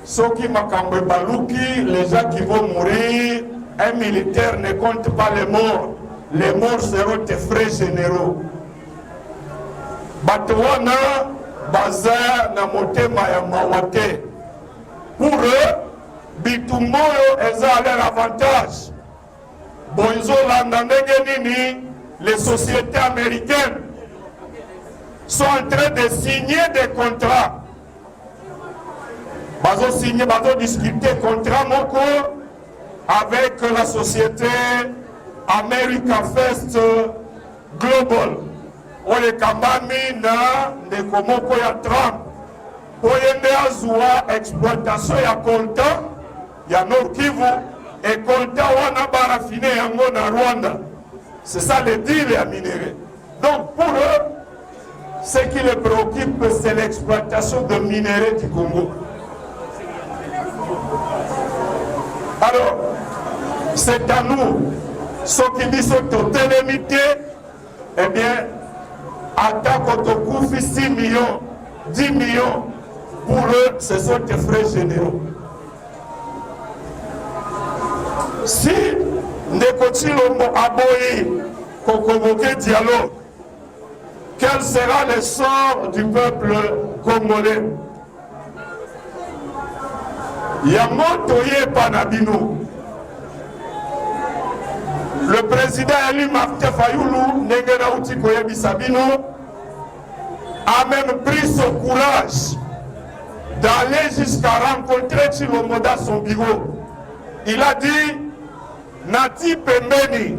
Soki makambo baluki, les gens qui vont mourir, un militaire ne compte pas les morts. Les morts seront tes frais généraux. Batouana baza na motema ya mawate. Pour eux, bitumboyo eza à leur avantage. Bonzo landandenge nini, les sociétés américaines sont en train de signer des contrats. Bazo signer, bazo discuter contrat moko avec la société America First Global. Ole kambami na ndeko moko ya Trump. Oyende azua exploitation ya coltan ya Nord Kivu et coltan wana barafine yango na Rwanda. C'est ça le deal à minerai. Donc pour eux, ce qui les préoccupe, c'est l'exploitation de minerais du Congo. Alors, c'est à nous, ceux qui disent autotélémité, eh bien, attaque au 6 millions, 10 millions, pour eux, ce sont des frais généraux. Si Ndekochilombo Aboyi, qu'on convoque dialogue, quel sera le sort du peuple congolais? Yamotoye Panabino. Le président élu Martin Fayoulou, Negena Utikoye Bisabino, a même pris son courage d'aller jusqu'à rencontrer Tshilombo dans son bureau. Il a dit, Nati Pembeni,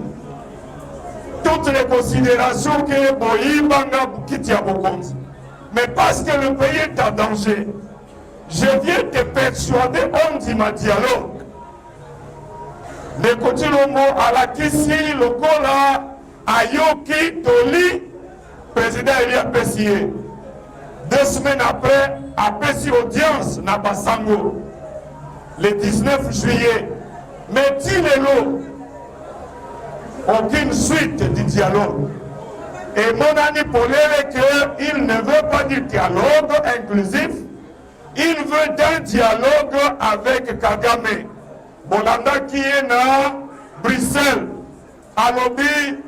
toutes les considérations que Boyibanga Boukitia Bokonzi. Mais parce que le pays est en danger, je viens te persuader, on dit ma dialogue. Le Tshilombo à la Kissi, le Kola, Ayoki, Toli, président Elia Pessier. 2 semaines après, a Pessi audience na Basango, le 19 juillet. Mais Tilelo, aucune suite du dialogue. Et mon ami Polele qu'il ne veut pas du dialogue inclusif, il veut d'un dialogue avec Kagame. Bolanda qui est à Bruxelles, à l'obé,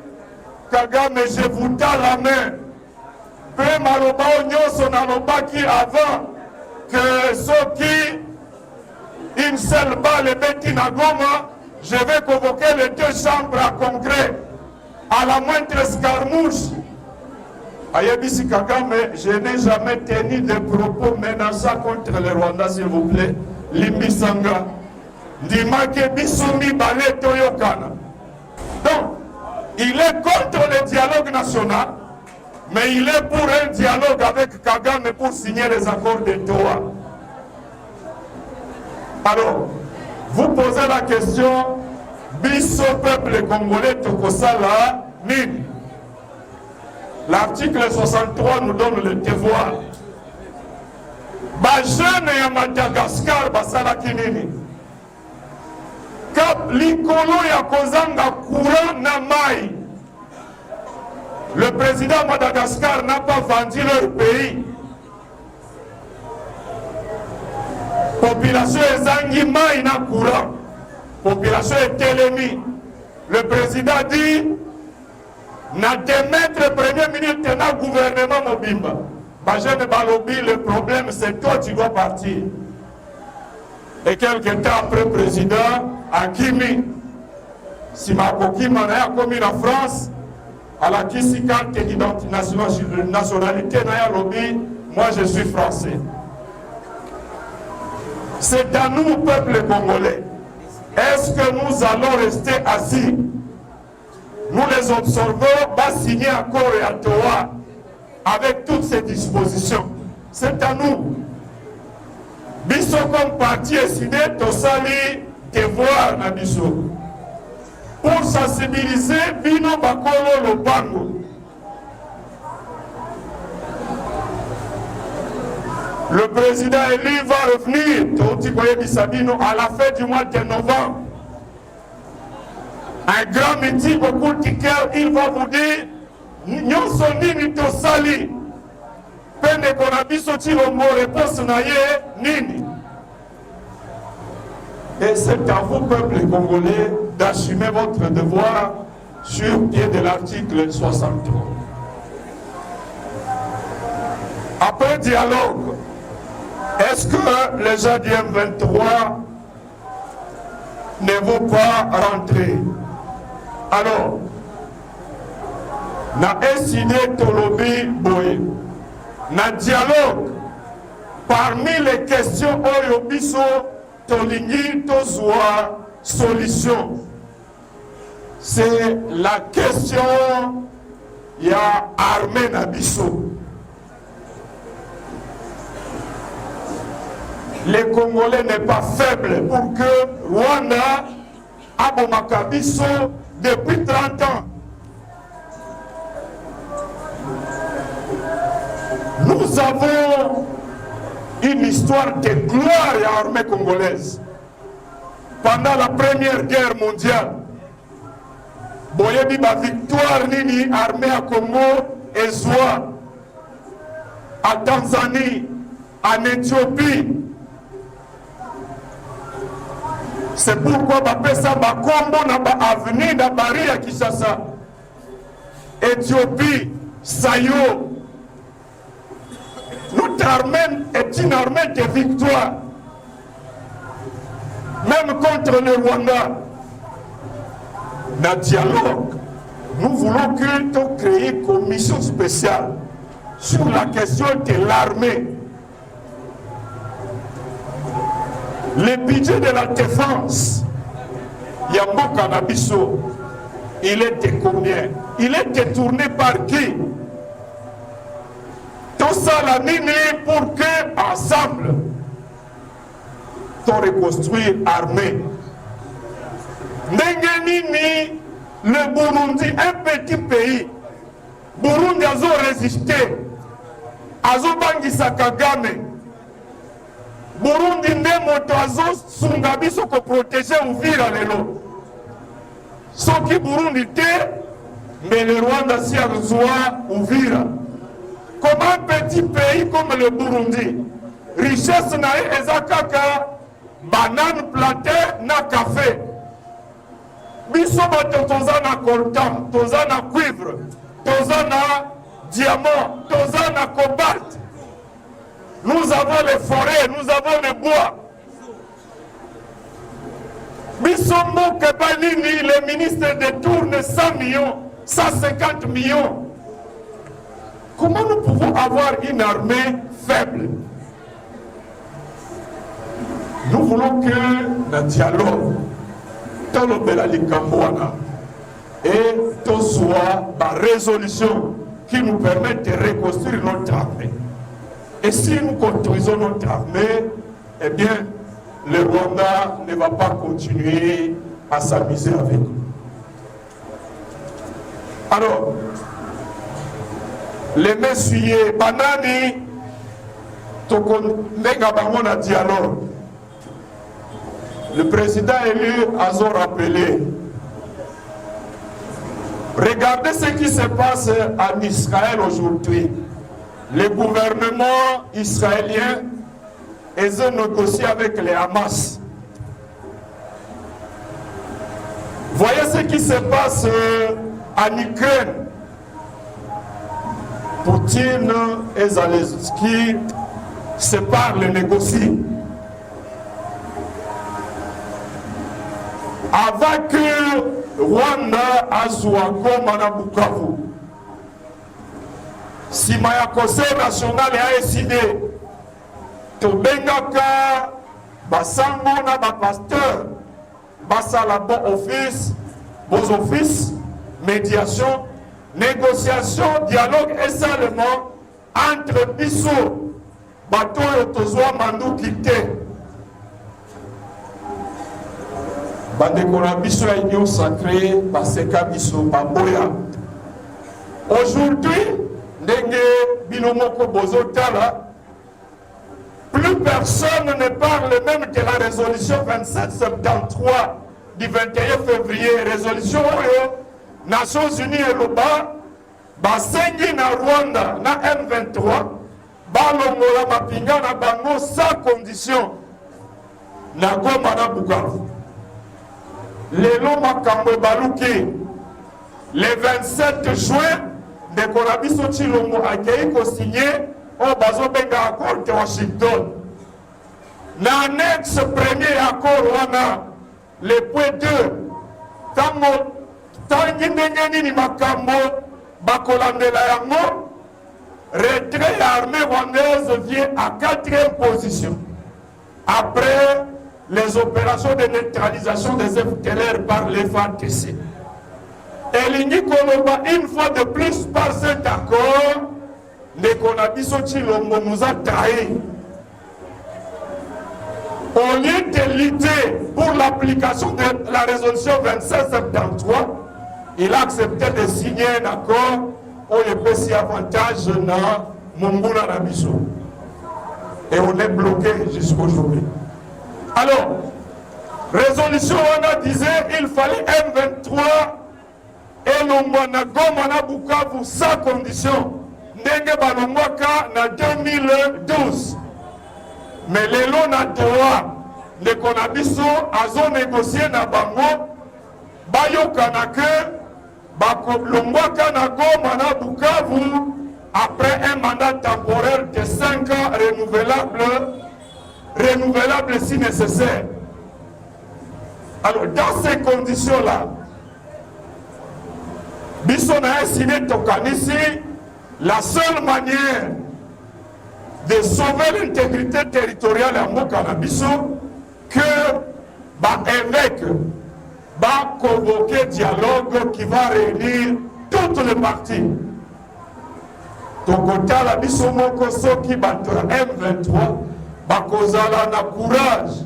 Kagame, je vous tends la main. Peu maloba onyoso na lobaki avant que ceux qui une seule balle beti na Goma, je vais convoquer les 2 chambres à congrès à la moindre escarmouche. Ayebisi Kagame, je n'ai jamais tenu de propos menaçants contre le Rwanda, s'il vous plaît. Limbisanga. Dimake Bissoumi Balé Toyokana. Donc, il est contre le dialogue national, mais il est pour un dialogue avec Kagame pour signer les accords de Doha. Alors, vous posez la question, Bisso peuple congolais Tokosala Nini. L'article 63 nous donne le devoir. Bajene ya Madagascar basala kinini. Kap likolo ya kozanga courant na mai. Le président de Madagascar n'a pas vendu leur pays. Population ezangi mai na courant. Population est télémie. Le président dit na démettre premier ministre na gouvernement mobimba. Bajene balobi, le problème c'est toi tu dois partir. Et quelque temps après président Akimi Simakokima na commis en France à la kisi carte d'identité nationalité na lobby, moi je suis français. C'est à nous peuple congolais. Est-ce que nous allons rester assis? Nous les observons, va signer accord et à Doha avec toutes ces dispositions. C'est à nous. Biso comme parti décidé de sali devoir na biso. Pour sensibiliser Bino Bakolo Lobango. Le président élu va revenir à la fin du mois de novembre. Un grand meeting au cours duquel il va vous dire Nyonso nini tosali pende konabiso Tshilombo réponse naye nini. Et c'est à vous, peuple congolais, d'assumer votre devoir sur pied de l'article 63. Après dialogue, est-ce que les gens du M23 ne vont pas rentrer? Alors, na décidé Tolobi Boye, na dialogue, parmi les questions Oyobiso, Tolingi, Tozua, solution, c'est la question il y a armée Nabiso. Les Congolais n'est pas faible pour que Rwanda Abomakabiso depuis 30 ans. Nous avons une histoire de gloire à l'armée congolaise. Pendant la Première Guerre mondiale, Boyebi ba victoire nini armée à Congo et Zoa, à Tanzanie, en Éthiopie. C'est pourquoi bapesa bakombo na ba avenir na bari à Kinshasa. Éthiopie, Sayo. Notre armée est une armée de victoire. Même contre le Rwanda. Dans le dialogue, nous voulons créer une commission spéciale sur la question de l'armée. Le budget de la défense, Yambo Kanabiso, il est de combien? Il est détourné par qui? Tout ça la nini pour que ensemble, on reconstruire l'armée. Ndengenini, le Burundi, un petit pays, Burundi a résisté, a bangisa Kagame. Burundi nde moto azo sunga biso ko protéger Uvira lelo. Soki Burundi te, mais le Rwanda si a besoin Uvira. Comme un petit pays comme le Burundi, richesse na ezakaka banane plantain na café. Biso bato toza na coltan, toza na cuivre, toza na diamant, toza na cobalt. Nous avons les forêts, nous avons les bois. Bisombo Kebanini, le ministre détourne 100 millions, 150 millions. Comment nous pouvons avoir une armée faible? Nous voulons que le dialogue, tout le Belali Kambouana, et tout soit la résolution qui nous permette de reconstruire notre armée. Et si nous construisons notre armée, eh bien, le Rwanda ne va pas continuer à s'amuser avec nous. Alors, les messieurs, Banani, Tokondenga dialogue. Le président élu a rappelé. Regardez ce qui se passe en Israël aujourd'hui. Le gouvernement israélien est négocié avec les Hamas. Voyez ce qui se passe en Ukraine. Poutine et Zelensky se parlent et négocient. Avant que Rwanda azwa Goma na Bukavu, si ma conseil national a décidé to bengaka basango na ba pasteur basala bon office, beaux offices, médiation, négociation, dialogue et seulement entre biso bato yo tozwa mandu kité bandeko na biso ya union sacrée baseka biso baboya. Aujourd'hui ndenge bilomoko bozotala, plus personne ne parle même de la résolution 2773 du 21 février, résolution oyo Nations Unies et Loba basengi na Rwanda na M23 balongola mapinga na bango sans condition na Goma na Bukavu. Lelo makambo baluki le 27 juin de Konabiso Chilombo akei ko signé au bazo benga accord de Washington. Na annexe premier accord wana le point 2 tango tangi ndenge nini makambo bakolandela yango, retrait armée rwandaise vient à 4e position après les opérations de neutralisation des FDLR par les FARDC. Elingi Koloba, une fois de plus par cet accord, Nekonabiso Chilombo nous a trahis. Au lieu de lutter pour l'application de la résolution 2773, il a accepté de signer un accord où il peut s'y avantage dans Munguna Nabiso. Et on est bloqué jusqu'aujourd'hui. Alors, résolution on a disait il fallait M23 et l'Ongwana Goma na Bukavu sans condition. Ndenge balongwaka na 2012. Mais les lois na droit ne konabiso azo négocier na bango bayoka que bakolongwaka na Goma na Bukavu après un mandat temporaire de 5 ans renouvelable si nécessaire. Alors dans ces conditions-là, biso na signé tokanisi la seule manière de sauver l'intégrité territoriale à Mokanabiso, que l'évêque va convoquer un dialogue qui va réunir toutes les parties. Tokotala biso moko soki battra M23 bakozala na courage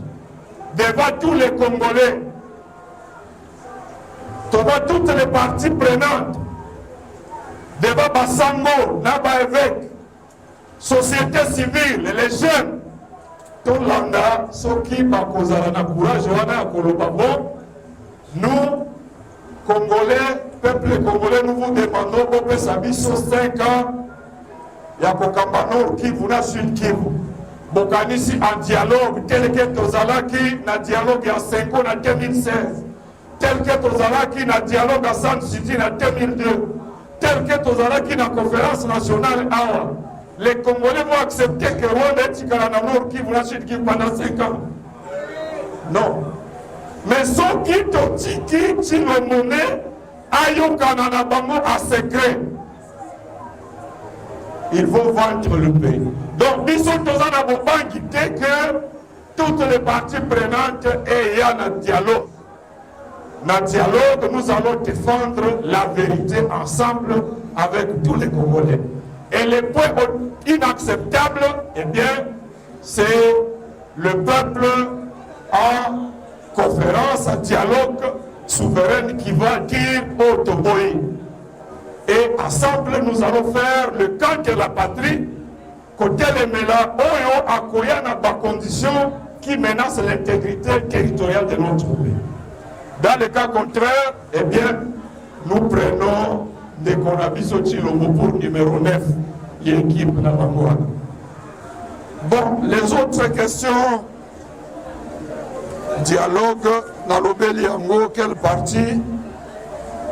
devant tous les Congolais, devant toutes les parties prenantes, devant Basango, Naba évêque, société civile, les jeunes, tout l'anda soki bakozala na courage wana koloba bon. Nous, Congolais, peuple congolais, nous vous demandons pour que ça biso 5 ans. Yakokamba Nord Kivu na Sud Kivu. Bokanisi en dialogue tel que Tozalaki na dialogue à 5 ans en 2016. Tel que Tozalaki na dialogue à San City en 2002. Tel que Tozalaki na conférence nationale Awa. Les Congolais vont accepter que Rwanda est Tikala na Nord Kivu na Sud Kivu pendant 5 ans. Non. Mais ceux qui t'ont dit qui le monnaie, ayokana na bango à secret. Ils vont vendre le pays. Donc, nous sommes dans un abonnement qui dit que toutes les parties prenantes et un dialogue. Dans le dialogue, nous allons défendre la vérité ensemble avec tous les Congolais. Et les points inacceptables, eh bien, c'est le peuple en conférence, en dialogue souverain qui va dire au Toboï. Et ensemble, nous allons faire le camp de la patrie, côté les Mela, Oyo, Akoya, n'a pas conditions qui menacent l'intégrité territoriale de notre pays. Dans le cas contraire, eh bien, nous prenons des Konabiso Chilombo pour numéro 9, l'équipe Nabangouana. Bon, les autres questions, dialogue, Nalobeli Yango, quelle partie?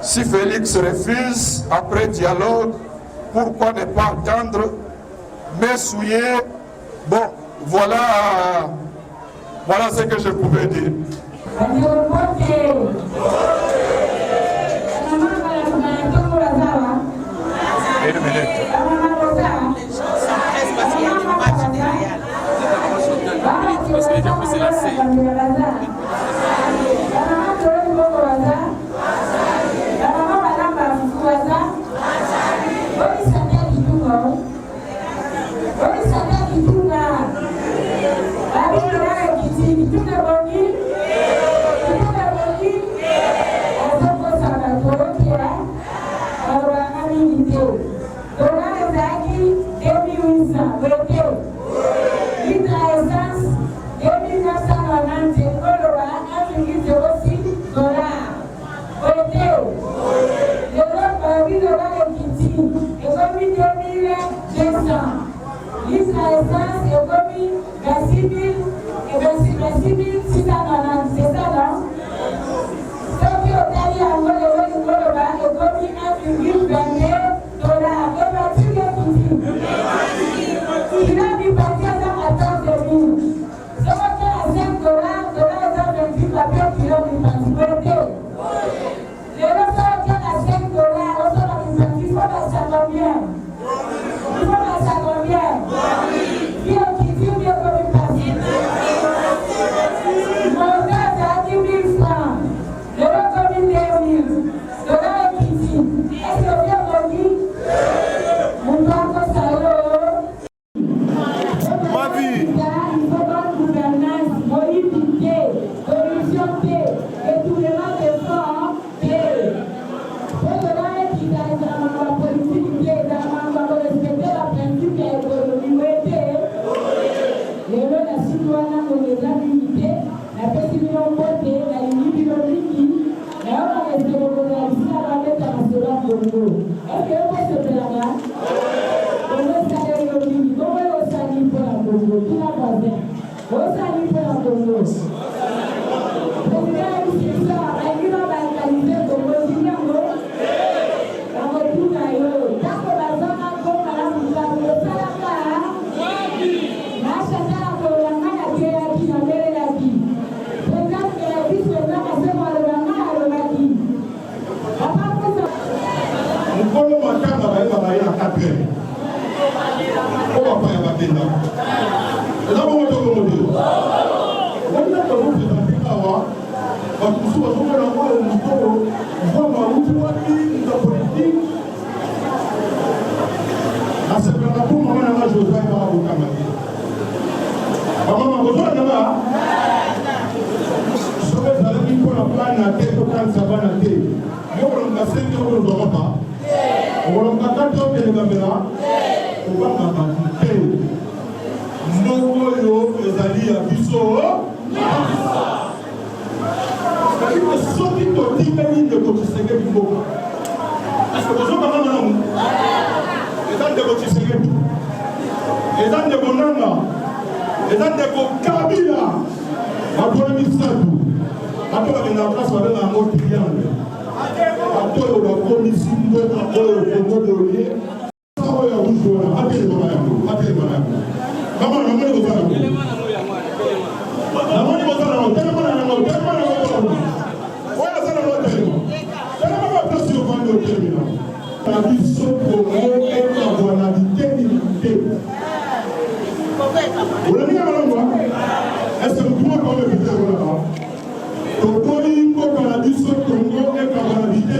Si Félix refuse, après dialogue, pourquoi ne pas attendre, mais souiller? Bon, voilà ce que je pouvais dire. Une minute. Mkolo makamba bae baba ya 4 Batenda. Et là, on va te commander. On va te présenter Kawa. Parce que si on va avoir un mouton, on va avoir une politique. À ce moment-là, pour moi, je vais avoir un camarade. Maman, vous avez là? Je vais aller pour la panne à tête, pour quand ça va à tête. Moi, on a 5 euros de repas. On a 4 euros de caméra. On va m'abattre. Mongoyo, les alliés à Bissau. C'est-à-dire que ceux qui ont dit que l'île de Kotisege du Boka. Parce que vous avez un les gens de Kotisege, les gens de Bonanga, les gens de Kabila, à Missadou, à la place avec un mot triangle, à toi, la commission de la Congo de l'Olier, ça va y avoir un jour, à Maman, la monnaie vous a la monnaie vous a la est-ce que vous pouvez encore le dire là-bas? Togo Ingo Canadiso Congo et Canadité.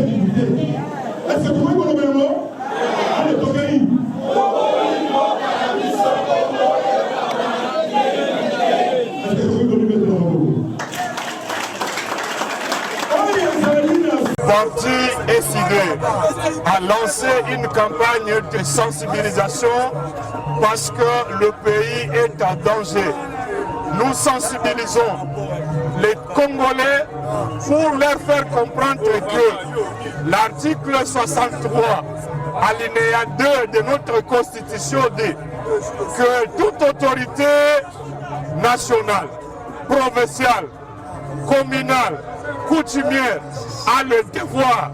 Est-ce que vous pouvez le même mot? Allez, Togo Ingo. Est-ce que vous pouvez le mettre dans le mot? Parti SID a lancé une campagne de sensibilisation parce que le pays est en danger. Nous sensibilisons les Congolais pour leur faire comprendre que l'article 63, alinéa 2 de notre Constitution dit que toute autorité nationale, provinciale, communale, coutumière a le devoir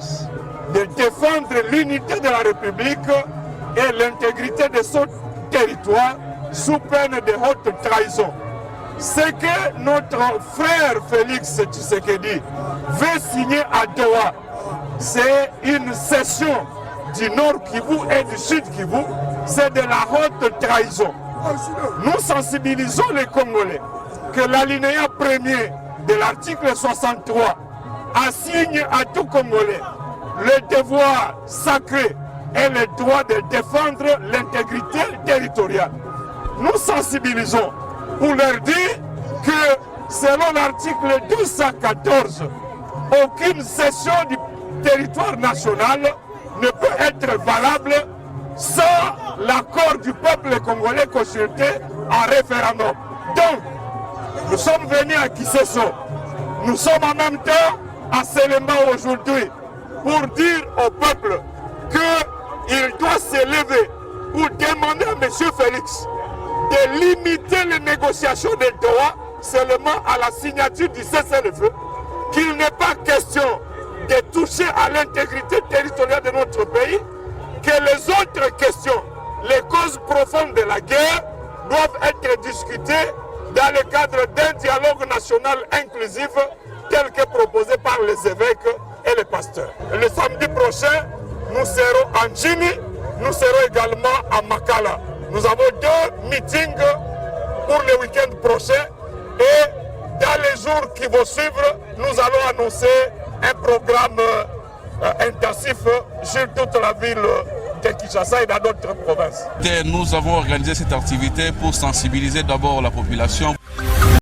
de défendre l'unité de la République et l'intégrité de son territoire sous peine de haute trahison. Ce que notre frère Félix Tshisekedi veut signer à Doha, c'est une cession du Nord Kivu et du Sud Kivu, c'est de la haute trahison. Nous sensibilisons les Congolais que l'alinéa premier de l'article 63 assigne à tout Congolais le devoir sacré et le droit de défendre l'intégrité territoriale. Nous sensibilisons pour leur dire que selon l'article 214, aucune cession du territoire national ne peut être valable sans l'accord du peuple congolais consulté en référendum. Donc, nous sommes venus à Kisesso. Nous sommes en même temps à Selemba aujourd'hui pour dire au peuple qu'il doit se lever pour demander à M. Félix de limiter les négociations de Doha seulement à la signature du cessez-le-feu, qu'il n'est pas question de toucher à l'intégrité territoriale de notre pays, que les autres questions, les causes profondes de la guerre, doivent être discutées dans le cadre d'un dialogue national inclusif tel que proposé par les évêques et les pasteurs. Le samedi prochain, nous serons en Djini, nous serons également à Makala. Nous avons 2 meetings pour le week-end prochain et dans les jours qui vont suivre, nous allons annoncer un programme intensif sur toute la ville de Kinshasa et dans d'autres provinces. Nous avons organisé cette activité pour sensibiliser d'abord la population.